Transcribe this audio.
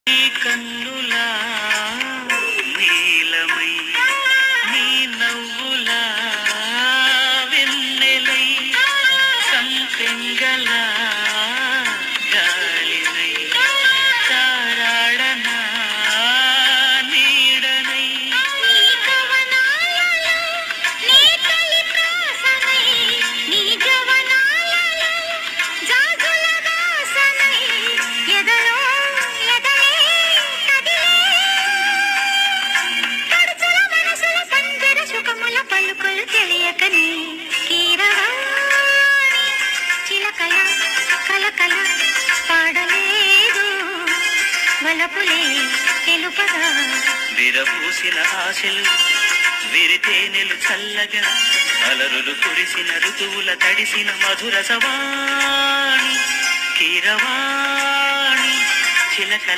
నీ కన్నులా నీలమై నీ నవ్వులా వెన్నెలై సంపెంగలా గాలినై తారాడనా నీడనై విరబూసిన ఆశలు విరితేనెలు చల్లగా అలరులు కురిసిన ఋతువుల తడిసిన మధుర సవాణి కీరవాణి చిలకల